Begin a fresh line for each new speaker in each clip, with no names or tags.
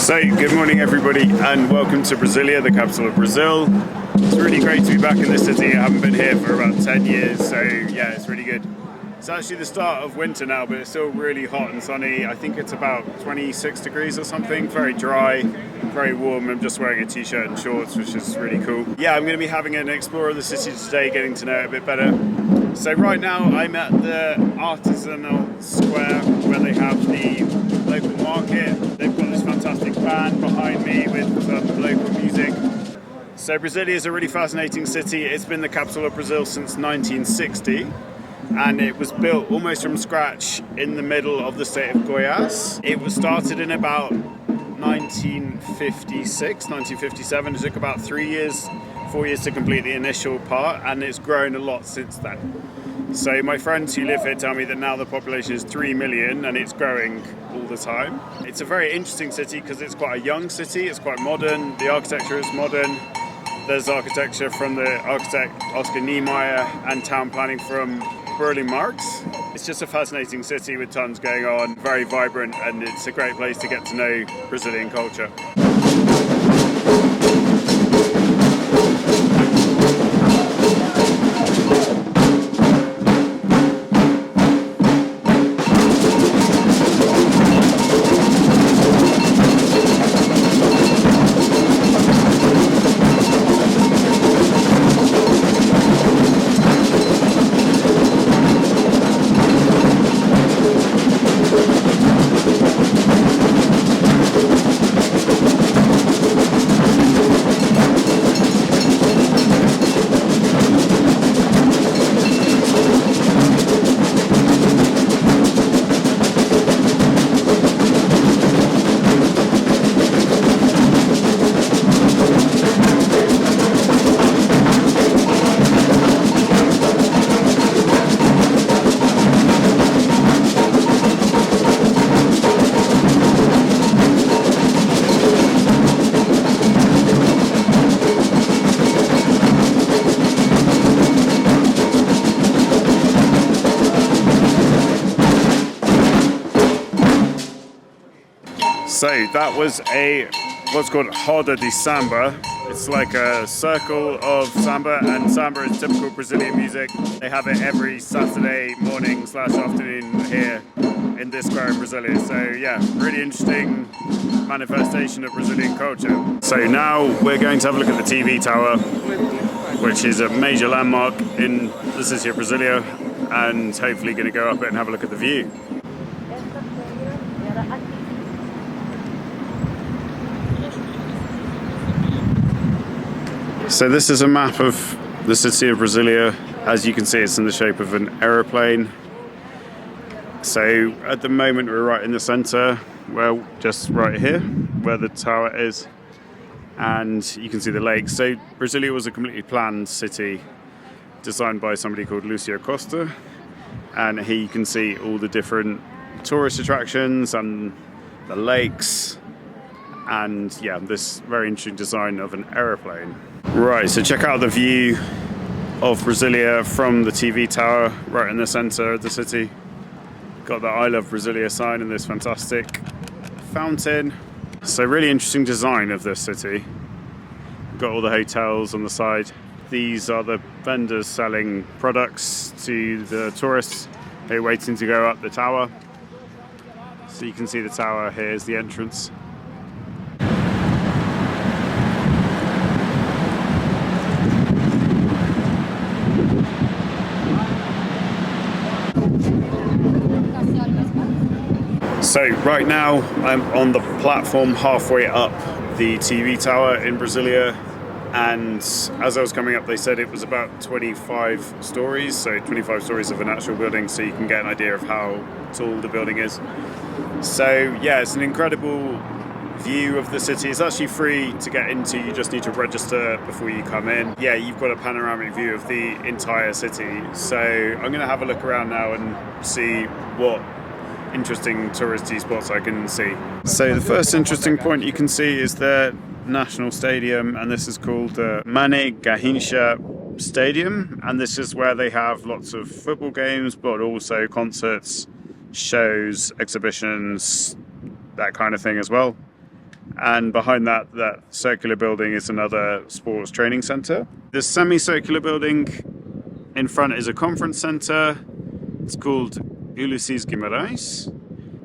So, good morning everybody and welcome to Brasília, the capital of Brazil. It's really great to be back in this city. I haven't been here for about 10 years, so yeah, it's really good. It's actually the start of winter now, but it's still really hot and sunny. I think it's about 26 degrees or something, very dry, very warm. I'm just wearing a t-shirt and shorts, which is really cool. Yeah, I'm going to be having an explore of the city today, getting to know it a bit better. So right now I'm at the Artisanal Square, where they have the local market. They've got this fantastic band behind me with some local music. So Brasília is a really fascinating city. It's been the capital of Brazil since 1960. And it was built almost from scratch in the middle of the state of Goiás. It was started in about 1956, 1957. It took about 4 years to complete the initial part, and it's grown a lot since then. So my friends who live here tell me that now the population is 3 million and it's growing all the time. It's a very interesting city because it's quite a young city, it's quite modern, the architecture is modern. There's architecture from the architect Oscar Niemeyer and town planning from Burle Marx. It's just a fascinating city with tons going on, very vibrant, and it's a great place to get to know Brazilian culture. So that was what's called roda de samba. It's like a circle of samba, and samba is typical Brazilian music. They have it every Saturday morning / afternoon here in this square in Brasília. So yeah, really interesting manifestation of Brazilian culture. So now we're going to have a look at the TV tower, which is a major landmark in the city of Brasília, and hopefully going to go up it and have a look at the view. So this is a map of the city of Brasília. As you can see, it's in the shape of an aeroplane. So at the moment we're right in the center, well, just right here where the tower is, and you can see the lake. So Brasília was a completely planned city designed by somebody called Lucio Costa, and here you can see all the different tourist attractions and the lakes, and yeah, this very interesting design of an aeroplane. Right, so check out the view of Brasília from the TV tower right in the center of the city. Got the I Love Brasília sign and this fantastic fountain. So really interesting design of this city. Got all the hotels on the side. These are the vendors selling products to the tourists who are waiting to go up the tower. So you can see the tower, here's the entrance. So right now I'm on the platform halfway up the TV tower in Brasília, and as I was coming up they said it was about 25 stories, so 25 stories of an actual building, so you can get an idea of how tall the building is. So yeah, it's an incredible view of the city. It's actually free to get into, you just need to register before you come in. Yeah, you've got a panoramic view of the entire city. So I'm going to have a look around now and see what interesting touristy spots I can see. So the first interesting point you can see is their national stadium, and this is called the Mané Garrincha Stadium, and this is where they have lots of football games, but also concerts, shows, exhibitions, that kind of thing as well. And behind that circular building is another sports training centre. The semicircular building in front is a conference centre. It's called Ulysses Guimarães.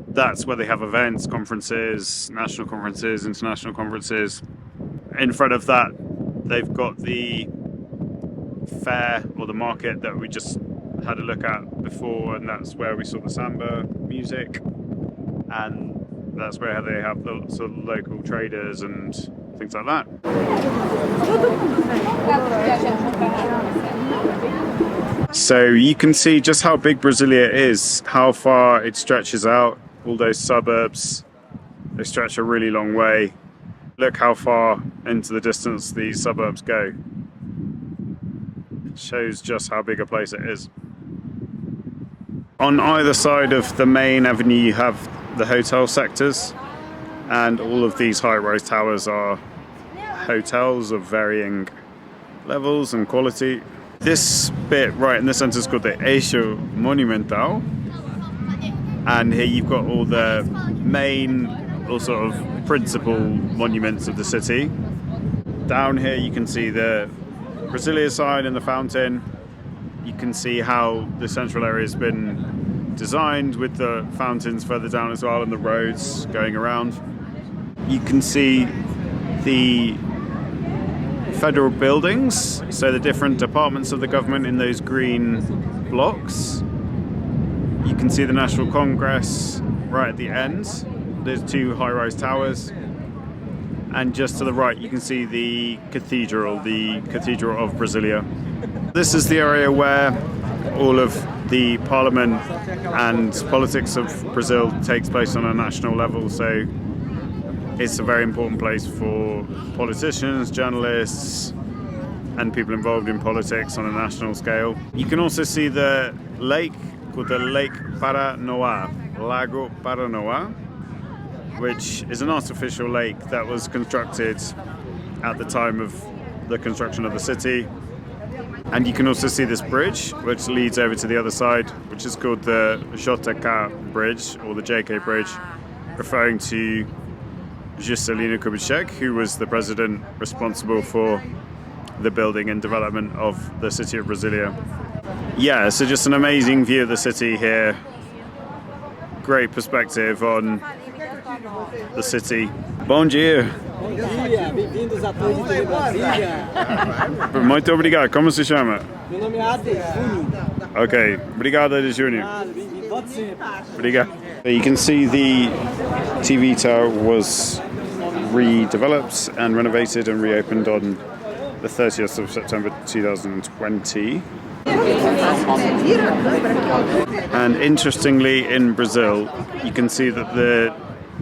That's where they have events, conferences, national conferences, international conferences. In front of that, they've got the fair or the market that we just had a look at before, and that's where we saw the samba music, and that's where they have the sort of local traders and things like that. So you can see just how big Brasília is, how far it stretches out. All those suburbs, they stretch a really long way. Look how far into the distance these suburbs go. It shows just how big a place it is. On either side of the main avenue you have the hotel sectors, and all of these high-rise towers are hotels of varying levels and quality. This bit right in the centre is called the Eixo Monumental, and here you've got all the main or sort of principal monuments of the city. Down here you can see the Brasília sign and the fountain. You can see how the central area has been designed with the fountains further down as well and the roads going around. You can see the federal buildings, so the different departments of the government in those green blocks. You can see the National Congress right at the end. There's two high-rise towers. And just to the right you can see the Cathedral of Brasília. This is the area where all of the parliament and politics of Brazil takes place on a national level, so it's a very important place for politicians, journalists, and people involved in politics on a national scale. You can also see the lake called the Lake Paranoá, Lago Paranoá, which is an artificial lake that was constructed at the time of the construction of the city. And you can also see this bridge, which leads over to the other side, which is called the JK Bridge, or the JK Bridge, referring to Juscelino Kubitschek, who was the president responsible for the building and development of the city of Brasília. Yeah, so just an amazing view of the city here. Great perspective on the city. Bom dia.
Bom dia, bem-vindos a todos de Brasília.
Muito obrigado. Como se chama?
Meu nome é Júnior.
Okay, obrigado, Júnior.
Bem-vindo, pode ser.
Obrigado. You can see the TV tower was redeveloped and renovated and reopened on the 30th of September 2020. And interestingly, in Brazil, you can see that the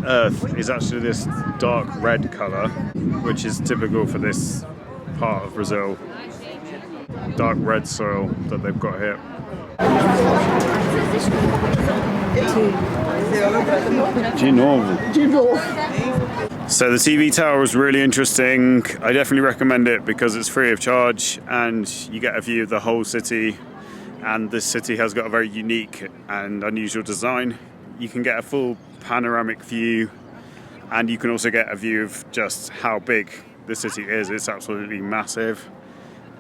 earth is actually this dark red colour, which is typical for this part of Brazil. Dark red soil that they've got here. De novo. So the TV tower was really interesting. I definitely recommend it because it's free of charge and you get a view of the whole city, and this city has got a very unique and unusual design. You can get a full panoramic view, and you can also get a view of just how big the city is. It's absolutely massive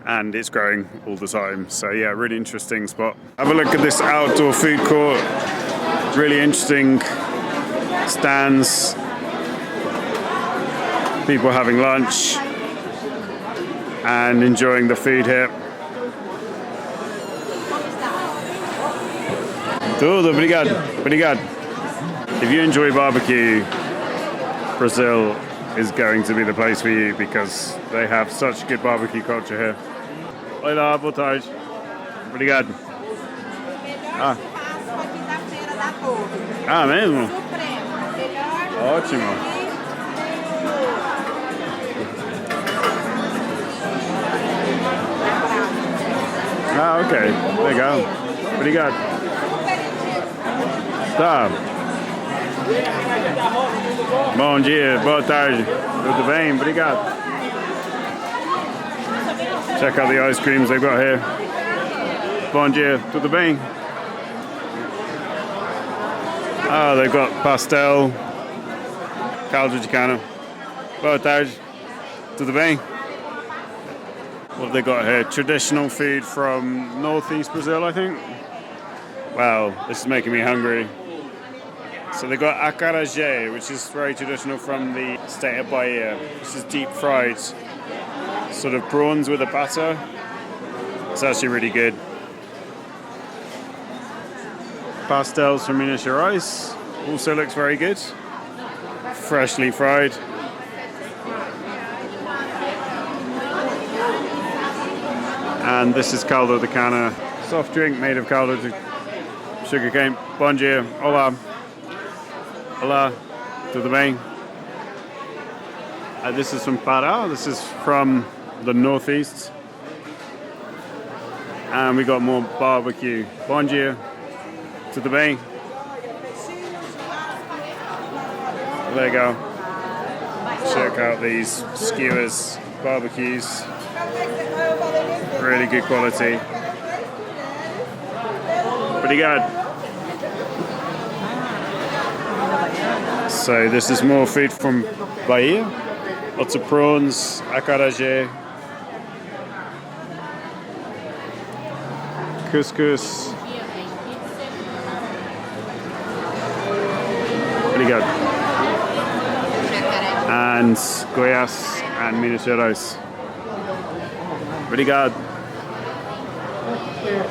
and it's growing all the time. So yeah, really interesting spot. Have a look at this outdoor food court. Really interesting stands, people having lunch and enjoying the food here. Tudo, obrigado. If you enjoy barbecue, Brazil is going to be the place for you because they have such good barbecue culture here. Olá, boa tarde. Obrigado. Ah, mesmo? Ótimo. Ah, ok. Legal. Obrigado. Tá. Bom dia, boa tarde. Tudo bem? Obrigado. Check out the ice creams they've got here. Bom dia, tudo bem? Oh, they've got pastel, caldo de cana. Boa tarde. Tudo bem? What have they got here? Traditional food from northeast Brazil, I think. Wow, this is making me hungry. So they got acarajé, which is very traditional from the state of Bahia. This is deep fried, sort of prawns with a batter. It's actually really good. Pastels from Minas Gerais also looks very good. Freshly fried. And this is caldo de cana, soft drink made of caldo de sugarcane. Bom dia, olá. Olá, tudo bem? This is from Pará, this is from the northeast. And we got more barbecue. Bom dia, tudo bem? There you go. Check out these skewers, barbecues. Really good quality. Pretty good. So this is more food from Bahia. Lots of prawns, acarajé, couscous. Pretty good. And Goiás and Minas Gerais. Pretty good.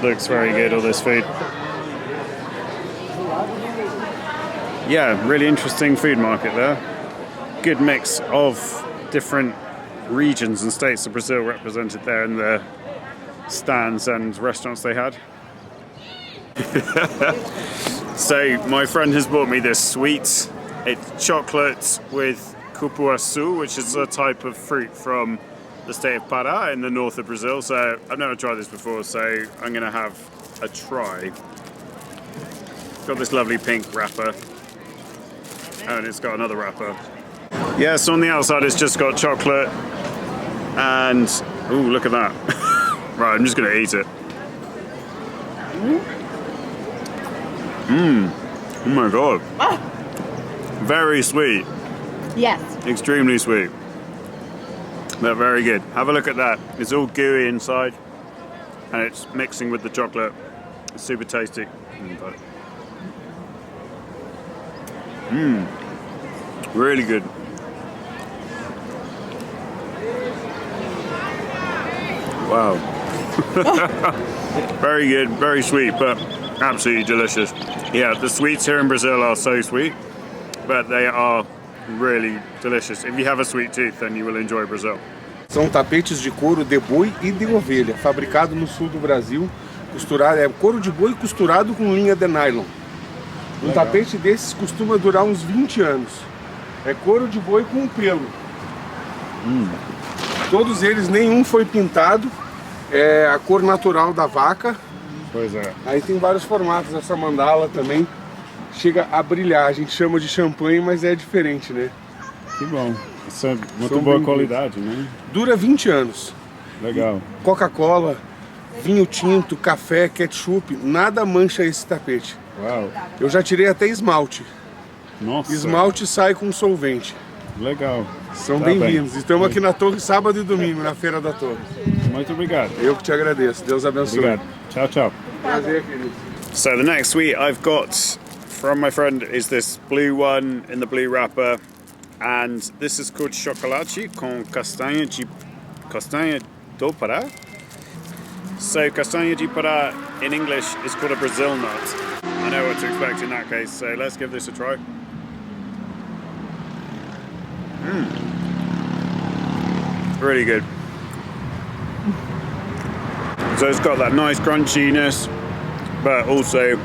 Looks very good, all this food. Yeah, really interesting food market there. Good mix of different regions and states of Brazil represented there in the stands and restaurants they had. So my friend has bought me this sweet. It's chocolate with cupuaçu, which is a type of fruit from the state of Pará in the north of Brazil. So I've never tried this before, so I'm going to have a try. Got this lovely pink wrapper. And it's got another wrapper. Yeah, so on the outside it's just got chocolate and... Ooh, look at that. Right, I'm just going to eat it. Oh my god. Very sweet.
Yes.
Extremely sweet. But very good. Have a look at that. It's all gooey inside and it's mixing with the chocolate. It's super tasty. Really good. Wow. Very good, very sweet, but absolutely delicious. Yeah, the sweets here in Brazil are so sweet, but they are really delicious. If you have a sweet tooth, then you will enjoy Brazil.
São tapetes de couro de boi e de ovelha, fabricado no sul do Brasil, costurado, é couro de boi costurado com linha de nylon. Um tapete desses costuma durar uns 20 anos. É couro de boi com pelo. Todos eles, nenhum foi pintado. É a cor natural da vaca.
Pois é.
Aí tem vários formatos. Essa mandala também chega a brilhar. A gente chama de champanhe, mas é diferente, né?
Que bom. Isso é muito boa qualidade, né?
Dura 20 anos.
Legal.
Coca-Cola, vinho tinto, café, ketchup, nada mancha esse tapete.
Uau.
Eu já tirei até esmalte.
Nossa.
Esmalte sai com solvente.
Legal.
São
Tá
bem-vindos.
bem.
Estamos aqui na Torre sábado e domingo, na Feira da Torre.
Muito obrigado.
Eu que te agradeço. Deus abençoe.
Obrigado. Tchau, tchau.
Prazer, querido.
So the next sweet I've got from my friend is this blue one in the blue wrapper, and this is called chocolate com castanha do Pará. So castanha de Pará in English is called a Brazil nut. I know what to expect in that case, so let's give this a try. Really good. So it's got that nice crunchiness, but also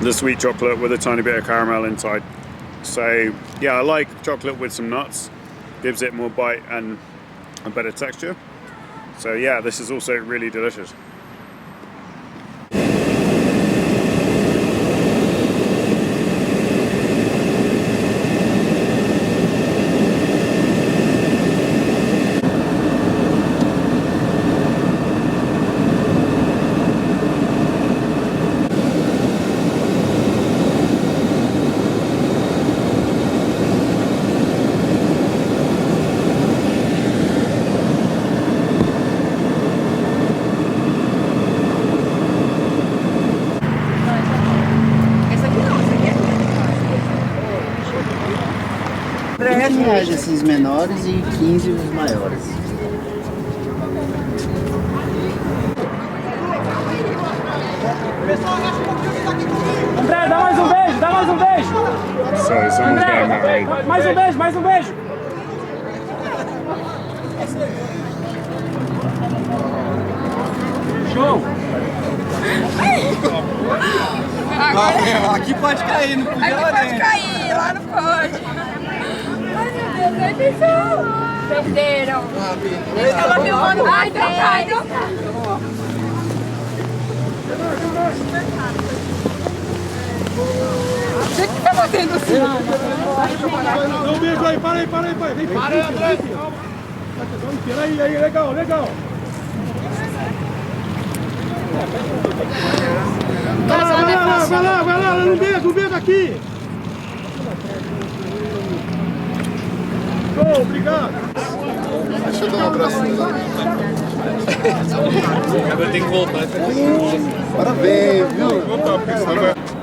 the sweet chocolate with a tiny bit of caramel inside. So yeah, I like chocolate with some nuts. Gives it more bite and a better texture. So yeah, this is also really delicious.
R$20 esses menores e 15 os maiores.
André, dá mais um beijo, dá mais um beijo!
So someone's getting married.
Mais um beijo, mais um beijo! Show! Aqui pode cair, não podia lá dentro.
Aqui pode cair, lá não pode. Ai meu Deus, ai pessoal! Perderam. Eles estavam filmando. Ai, então tá, então tá. O que tá fazendo assim?
Dá um beijo aí, para aí, pai. Vem, para aí, André. Aí, legal. Vai lá, um beijo aqui. Show, obrigado.
Deixa eu dar um abraço.
Agora tem que voltar.
Parabéns, viu?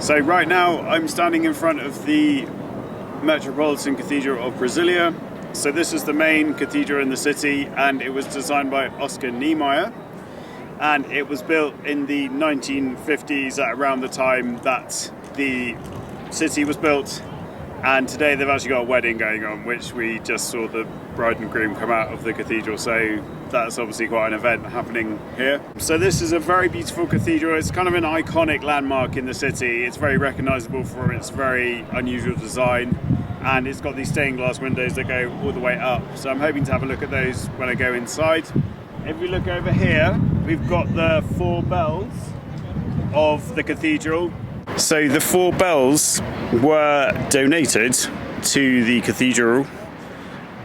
So right now I'm standing in front of the Metropolitan Cathedral of Brasília. So this is the main cathedral in the city, and it was designed by Oscar Niemeyer, and it was built in the 1950s at around the time that the city was built. And today they've actually got a wedding going on, which we just saw the bride and groom come out of the cathedral, so that's obviously quite an event happening here. So this is a very beautiful cathedral. It's kind of an iconic landmark in the city. It's very recognisable for its very unusual design, and it's got these stained glass windows that go all the way up. So I'm hoping to have a look at those when I go inside. If we look over here, we've got the 4 bells of the cathedral. So the 4 bells were donated to the cathedral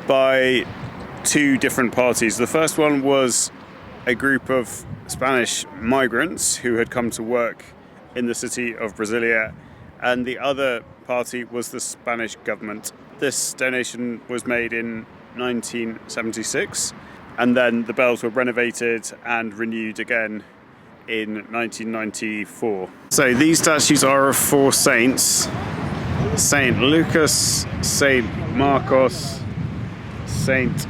by 2 different parties. The first one was a group of Spanish migrants who had come to work in the city of Brasília, and the other party was the Spanish government. This donation was made in 1976, and then the bells were renovated and renewed again in 1994. So these statues are of 4 saints: Saint Lucas, Saint Marcos, Saint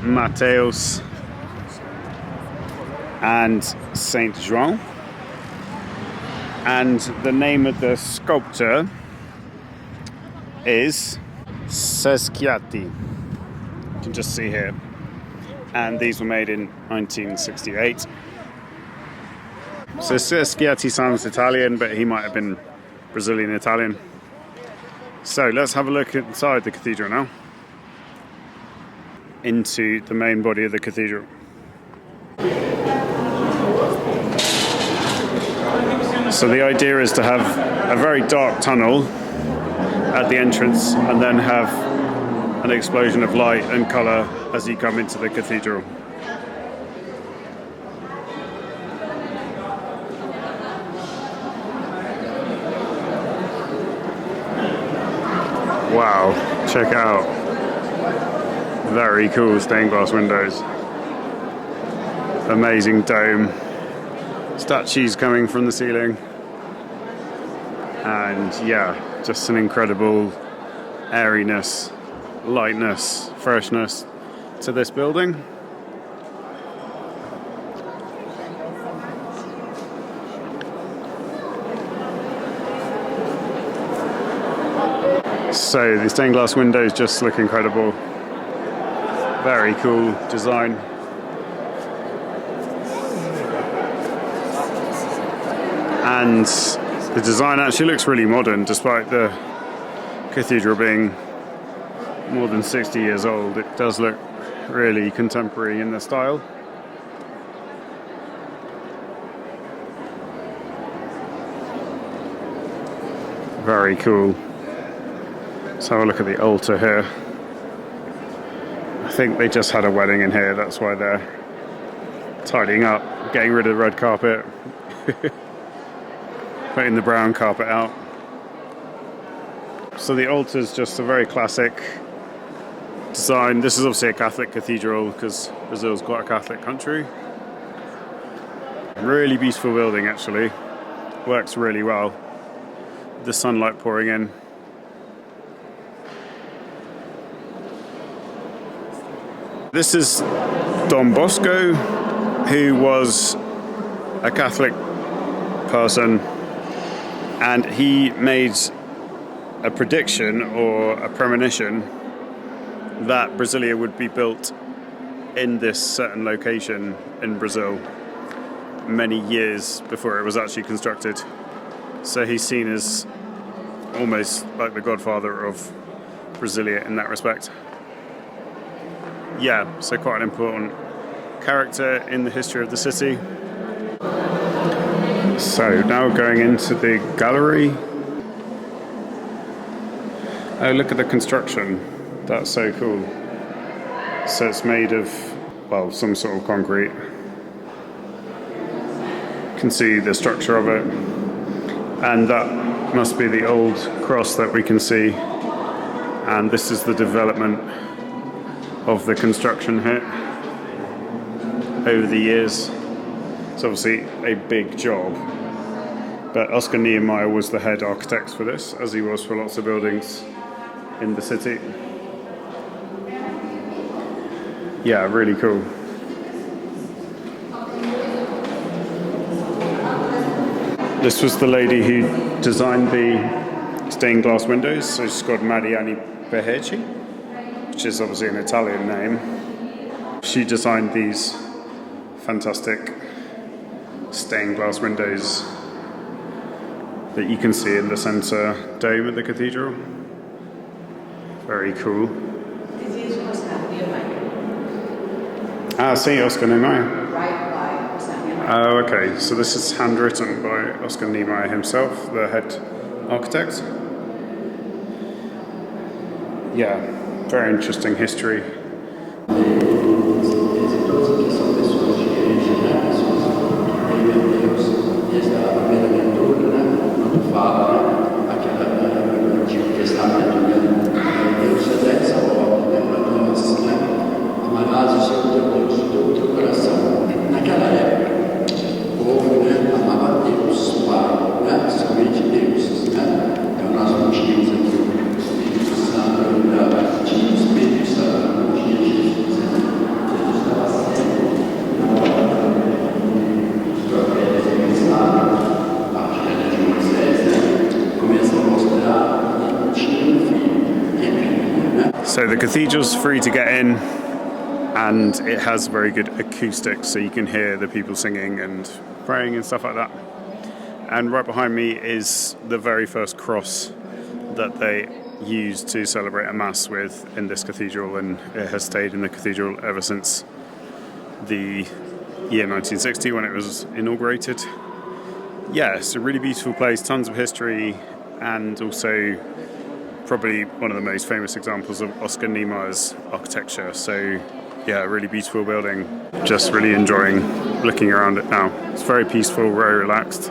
Mateus, and Saint João. And the name of the sculptor is Sesquiati. You can just see here. And these were made in 1968. So Sesquiati sounds Italian, but he might have been Brazilian Italian. So let's have a look inside the cathedral now. Into the main body of the cathedral. So the idea is to have a very dark tunnel at the entrance, and then have an explosion of light and colour as you come into the cathedral. Wow, check it out. Very cool stained glass windows. Amazing dome. Statues coming from the ceiling. And yeah, just an incredible airiness, lightness, freshness to this building. So the stained glass windows just look incredible. Very cool design. And the design actually looks really modern, despite the cathedral being more than 60 years old. It does look really contemporary in the style. Very cool. Let's have a look at the altar here. I think they just had a wedding in here, that's why they're tidying up, getting rid of the red carpet, putting the brown carpet out. So the altar's just a very classic design. This is obviously a Catholic cathedral because Brazil's quite a Catholic country. Really beautiful building actually. Works really well. The sunlight pouring in. This is Don Bosco, who was a Catholic person, and he made a prediction or a premonition that Brasilia would be built in this certain location in Brazil many years before it was actually constructed. So he's seen as almost like the godfather of Brasilia in that respect. Yeah, so quite an important character in the history of the city. So now going into the gallery. Oh, look at the construction. That's so cool. So it's made of, well, some sort of concrete. You can see the structure of it. And that must be the old cross that we can see. And this is the development of the construction here over the years. It's obviously a big job, but Oscar Niemeyer was the head architect for this, as he was for lots of buildings in the city. Yeah, really cool. This was the lady who designed the stained glass windows, so she's called Mariani Beheci, which is obviously an Italian name. She designed these fantastic stained glass windows that you can see in the centre dome of the cathedral. Very cool.
This is Oscar Niemeyer.
Ah, see, Oscar Niemeyer.
Right by Oscar Niemeyer.
Oh, okay. So this is handwritten by Oscar Niemeyer himself, the head architect. Yeah, very interesting history. So the cathedral's free to get in, and it has very good acoustics, so you can hear the people singing and praying and stuff like that. And right behind me is the very first cross that they used to celebrate a mass with in this cathedral, and it has stayed in the cathedral ever since the year 1960 when it was inaugurated. Yeah, it's a really beautiful place, tons of history, and also probably one of the most famous examples of Oscar Niemeyer's architecture. So yeah, really beautiful building. Just really enjoying looking around it now. It's very peaceful, very relaxed,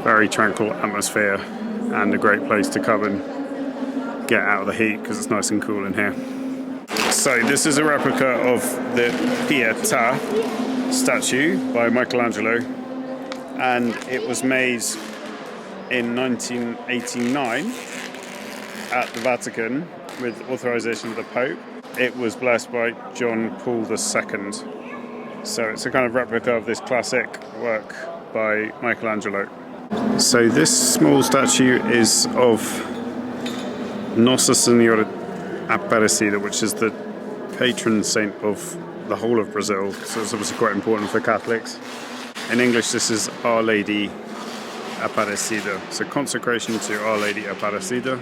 very tranquil atmosphere, and a great place to come and get out of the heat because it's nice and cool in here. So this is a replica of the Pietà statue by Michelangelo, and it was made in 1989 at the Vatican with authorization of the Pope. It was blessed by John Paul II. So it's a kind of replica of this classic work by Michelangelo. So this small statue is of Nossa Senhora Aparecida, which is the patron saint of the whole of Brazil. So it's obviously quite important for Catholics. In English, this is Our Lady Aparecida. So consecration to Our Lady Aparecida.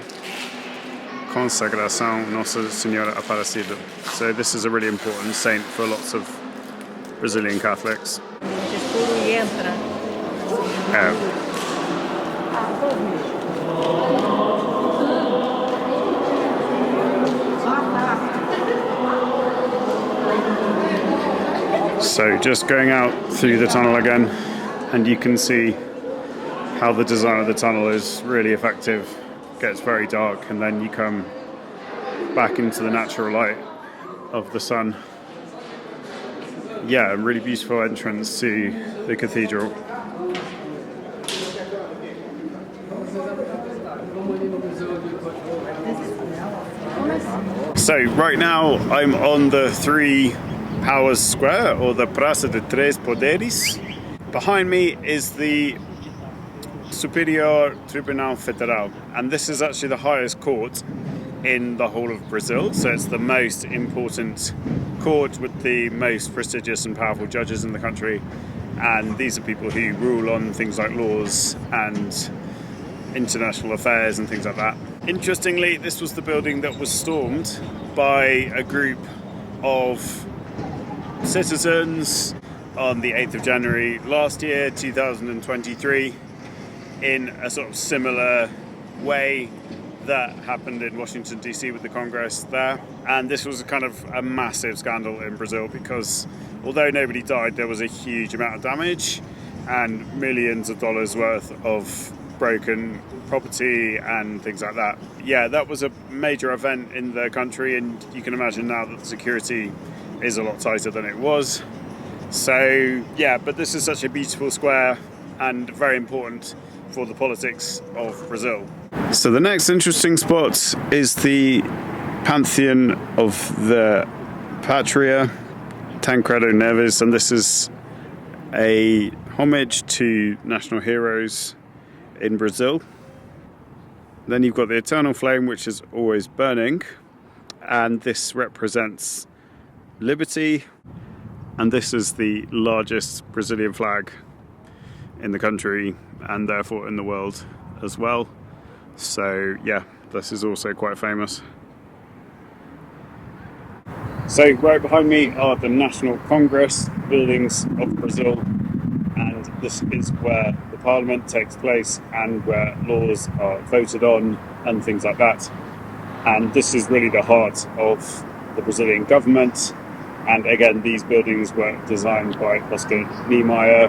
Consagração Nossa Senhora Aparecida. So this is a really important saint for lots of Brazilian Catholics. So just going out through the tunnel again, and you can see how the design of the tunnel is really effective. Gets very dark, and then you come back into the natural light of the sun. Yeah, a really beautiful entrance to the cathedral. So right now I'm on the Three Powers Square, or the Praça de Três Poderes. Behind me is the Superior Tribunal Federal, and this is actually the highest court in the whole of Brazil, so it's the most important court with the most prestigious and powerful judges in the country, and these are people who rule on things like laws and international affairs and things like that. Interestingly, this was the building that was stormed by a group of citizens on the 8th of January last year, 2023, in a sort of similar way that happened in Washington DC with the Congress there. And this was kind of a massive scandal in Brazil because although nobody died, there was a huge amount of damage and millions of dollars worth of broken property and things like that. Yeah, that was a major event in the country, and you can imagine now that the security is a lot tighter than it was. So yeah, but this is such a beautiful square and very important for the politics of Brazil. So the next interesting spot is the Pantheon of the Patria, Tancredo Neves, and this is a homage to national heroes in Brazil. Then you've got the Eternal Flame, which is always burning, and this represents liberty, and this is the largest Brazilian flag in the country and therefore in the world as well. So yeah, this is also quite famous. So right behind me are the National Congress buildings of Brazil, and this is where the parliament takes place and where laws are voted on and things like that. And this is really the heart of the Brazilian government. And again, these buildings were designed by Oscar Niemeyer,